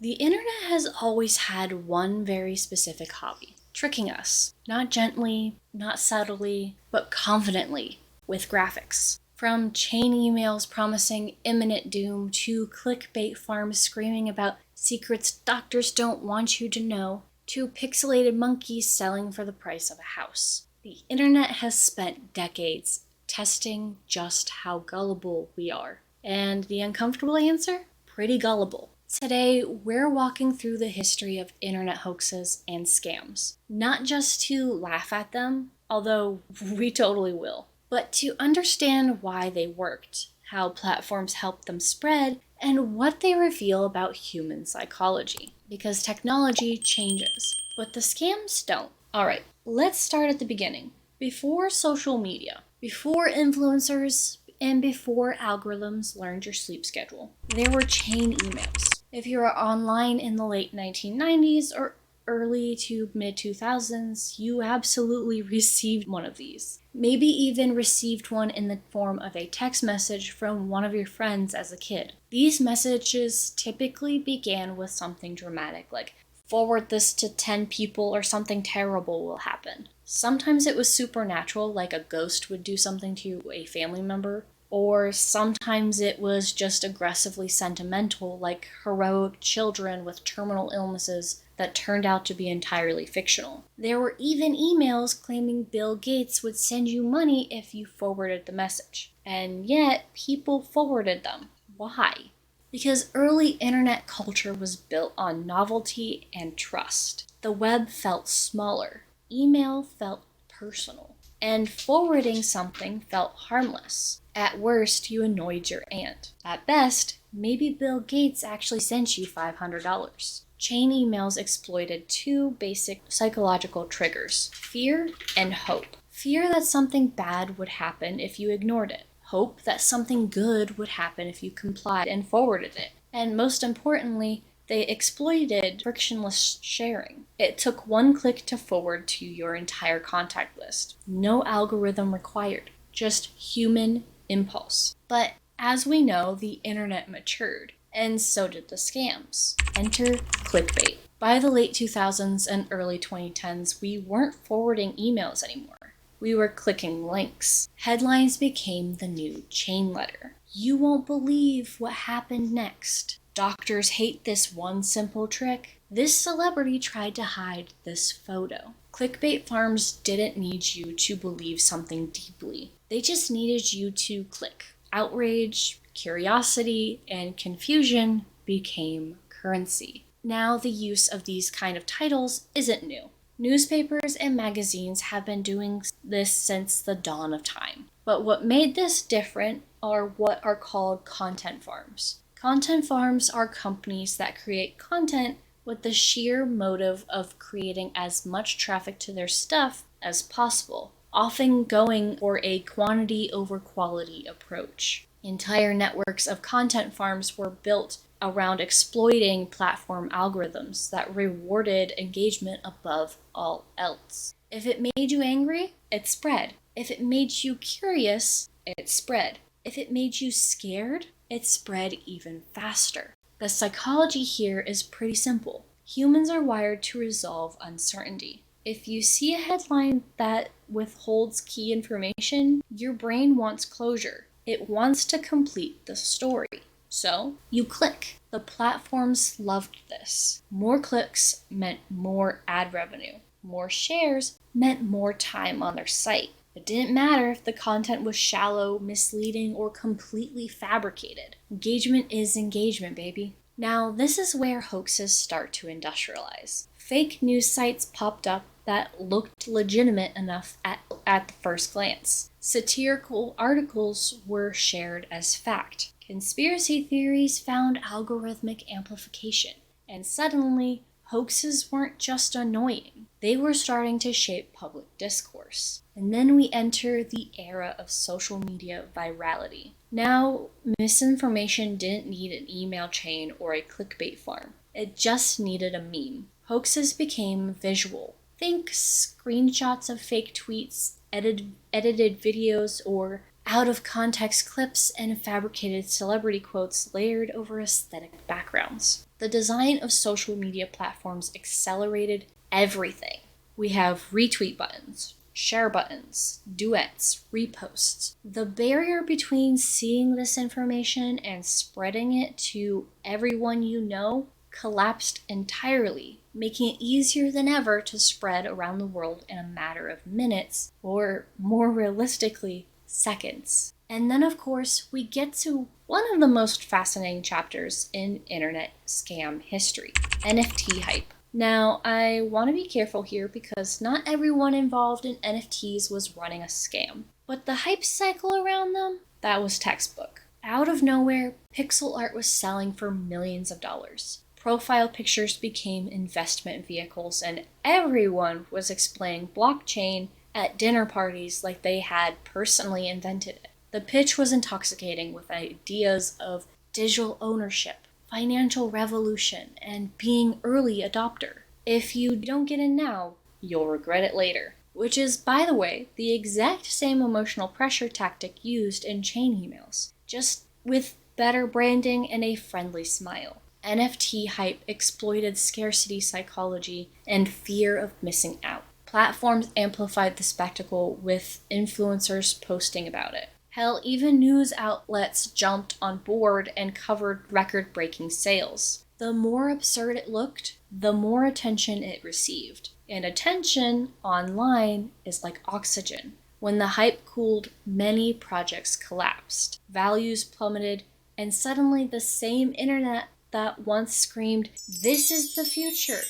The internet has always had one very specific hobby: tricking us. Not gently, not subtly, but confidently, with graphics. From chain emails promising imminent doom to clickbait farms screaming about secrets doctors don't want you to know, to pixelated monkeys selling for the price of a house. The internet has spent decades testing just how gullible we are. And the uncomfortable answer? Pretty gullible. Today, we're walking through the history of internet hoaxes and scams. Not just to laugh at them, although we totally will, but to understand why they worked, how platforms helped them spread, and what they reveal about human psychology. Because technology changes, but the scams don't. Alright, let's start at the beginning. Before social media, before influencers, and before algorithms learned your sleep schedule, there were chain emails. If you were online in the late 1990s or early to mid 2000s, you absolutely received one of these. Maybe even received one in the form of a text message from one of your friends as a kid. These messages typically began with something dramatic like, forward this to 10 people or something terrible will happen. Sometimes it was supernatural, like a ghost would do something to a family member, or sometimes it was just aggressively sentimental, like heroic children with terminal illnesses that turned out to be entirely fictional. There were even emails claiming Bill Gates would send you money if you forwarded the message. And yet, people forwarded them. Why? Because early internet culture was built on novelty and trust. The web felt smaller. Email felt personal. And forwarding something felt harmless. At worst, you annoyed your aunt. At best, maybe Bill Gates actually sent you $500. Chain emails exploited two basic psychological triggers: fear and hope. Fear that something bad would happen if you ignored it. Hope that something good would happen if you complied and forwarded it. And most importantly, they exploited frictionless sharing. It took one click to forward to your entire contact list. No algorithm required, just human impulse. But as we know, the internet matured, and so did the scams. Enter clickbait. By the late 2000s and early 2010s, we weren't forwarding emails anymore. We were clicking links. Headlines became the new chain letter. You won't believe what happened next. Doctors hate this one simple trick. This celebrity tried to hide this photo. Clickbait farms didn't need you to believe something deeply. They just needed you to click. Outrage, curiosity, and confusion became currency. Now the use of these kind of titles isn't new. Newspapers and magazines have been doing this since the dawn of time. But what made this different are what are called content farms. Content farms are companies that create content with the sheer motive of creating as much traffic to their stuff as possible, often going for a quantity over quality approach. Entire networks of content farms were built around exploiting platform algorithms that rewarded engagement above all else. If it made you angry, it spread. If it made you curious, it spread. If it made you scared, it spread even faster. The psychology here is pretty simple. Humans are wired to resolve uncertainty. If you see a headline that withholds key information, your brain wants closure. It wants to complete the story. So, you click. The platforms loved this. More clicks meant more ad revenue. More shares meant more time on their site. It didn't matter if the content was shallow, misleading, or completely fabricated. Engagement is engagement, baby. Now, this is where hoaxes start to industrialize. Fake news sites popped up that looked legitimate enough at the first glance. Satirical articles were shared as fact. Conspiracy theories found algorithmic amplification. And suddenly, hoaxes weren't just annoying. They were starting to shape public discourse. And then we enter the era of social media virality. Now, misinformation didn't need an email chain or a clickbait farm. It just needed a meme. Hoaxes became visual. Think screenshots of fake tweets, edited videos, or out-of-context clips and fabricated celebrity quotes layered over aesthetic backgrounds. The design of social media platforms accelerated everything. We have retweet buttons, share buttons, duets, reposts. The barrier between seeing this information and spreading it to everyone you know collapsed entirely, making it easier than ever to spread around the world in a matter of minutes, or more realistically, seconds. And then, of course, we get to one of the most fascinating chapters in internet scam history, NFT hype. Now, I want to be careful here because not everyone involved in NFTs was running a scam. But the hype cycle around them, that was textbook. Out of nowhere, pixel art was selling for millions of dollars. Profile pictures became investment vehicles, and everyone was explaining blockchain at dinner parties like they had personally invented it. The pitch was intoxicating with ideas of digital ownership, financial revolution, and being early adopter. If you don't get in now, you'll regret it later. Which is, by the way, the exact same emotional pressure tactic used in chain emails, just with better branding and a friendly smile. NFT hype exploited scarcity psychology and fear of missing out. Platforms amplified the spectacle with influencers posting about it. Hell, even news outlets jumped on board and covered record-breaking sales. The more absurd it looked, the more attention it received. And attention online is like oxygen. When the hype cooled, many projects collapsed. Values plummeted, and suddenly the same internet that once screamed, "This is the future,"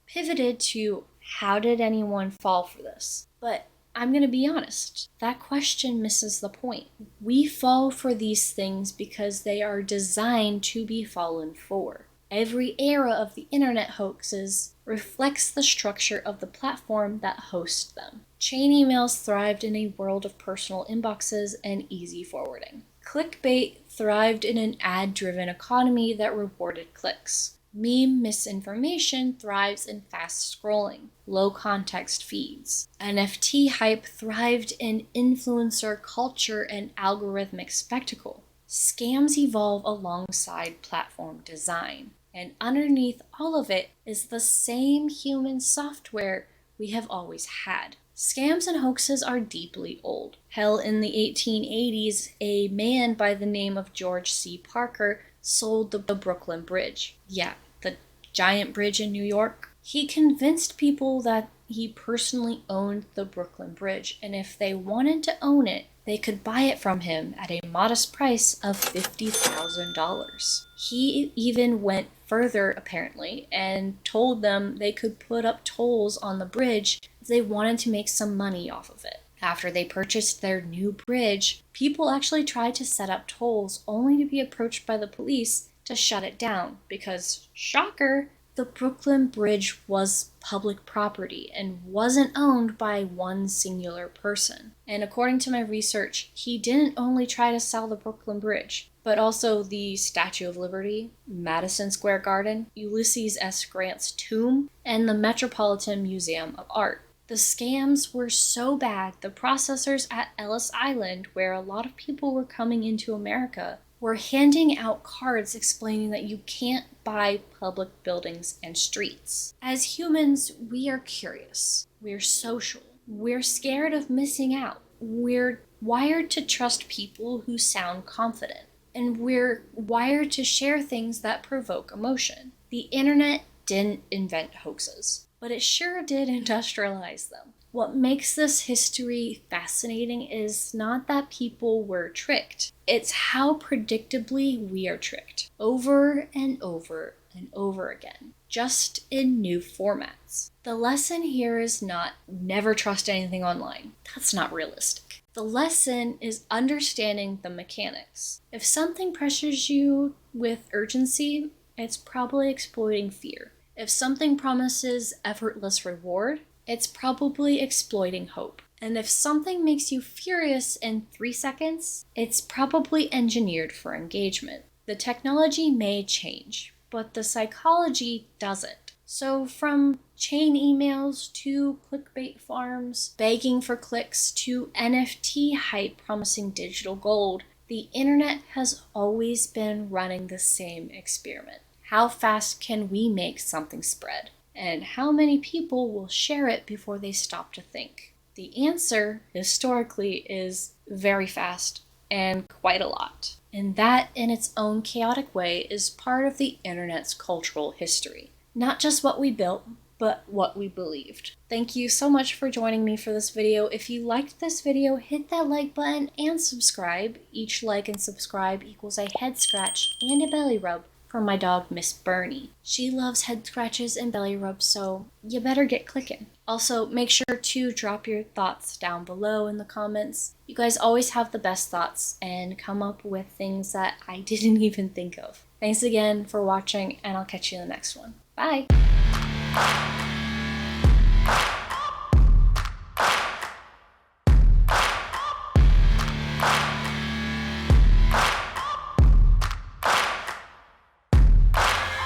pivoted to, how did anyone fall for this? But I'm going to be honest, that question misses the point. We fall for these things because they are designed to be fallen for. Every era of the internet hoaxes reflects the structure of the platform that hosts them. Chain emails thrived in a world of personal inboxes and easy forwarding. Clickbait thrived in an ad-driven economy that rewarded clicks. Meme misinformation thrives in fast scrolling, low-context feeds. NFT hype thrived in influencer culture and algorithmic spectacle. Scams evolve alongside platform design, and underneath all of it is the same human software we have always had. Scams and hoaxes are deeply old. Hell, in the 1880s, a man by the name of George C. Parker sold the Brooklyn Bridge. Yeah, the giant bridge in New York. He convinced people that he personally owned the Brooklyn Bridge, and if they wanted to own it, they could buy it from him at a modest price of $50,000. He even went further, apparently, and told them they could put up tolls on the bridge if they wanted to make some money off of it. After they purchased their new bridge, people actually tried to set up tolls only to be approached by the police to shut it down because, shocker, the Brooklyn Bridge was public property and wasn't owned by one singular person. And according to my research, he didn't only try to sell the Brooklyn Bridge, but also the Statue of Liberty, Madison Square Garden, Ulysses S. Grant's tomb, and the Metropolitan Museum of Art. The scams were so bad, the processors at Ellis Island, where a lot of people were coming into America, were handing out cards explaining that you can't buy public buildings and streets. As humans, we are curious. We're social. We're scared of missing out. We're wired to trust people who sound confident. And we're wired to share things that provoke emotion. The internet didn't invent hoaxes, but it sure did industrialize them. What makes this history fascinating is not that people were tricked. It's how predictably we are tricked, over and over and over again, just in new formats. The lesson here is not never trust anything online. That's not realistic. The lesson is understanding the mechanics. If something pressures you with urgency, it's probably exploiting fear. If something promises effortless reward, it's probably exploiting hope. And if something makes you furious in 3 seconds, it's probably engineered for engagement. The technology may change, but the psychology doesn't. So from chain emails to clickbait farms begging for clicks to NFT hype promising digital gold, the internet has always been running the same experiment. How fast can we make something spread? And how many people will share it before they stop to think? The answer, historically, is very fast and quite a lot. And that, in its own chaotic way, is part of the internet's cultural history. Not just what we built, but what we believed. Thank you so much for joining me for this video. If you liked this video, hit that like button and subscribe. Each like and subscribe equals a head scratch and a belly rub from my dog, Miss Bernie. She loves head scratches and belly rubs, so you better get clicking. Also, make sure to drop your thoughts down below in the comments. You guys always have the best thoughts and come up with things that I didn't even think of. Thanks again for watching, and I'll catch you in the next one. Bye!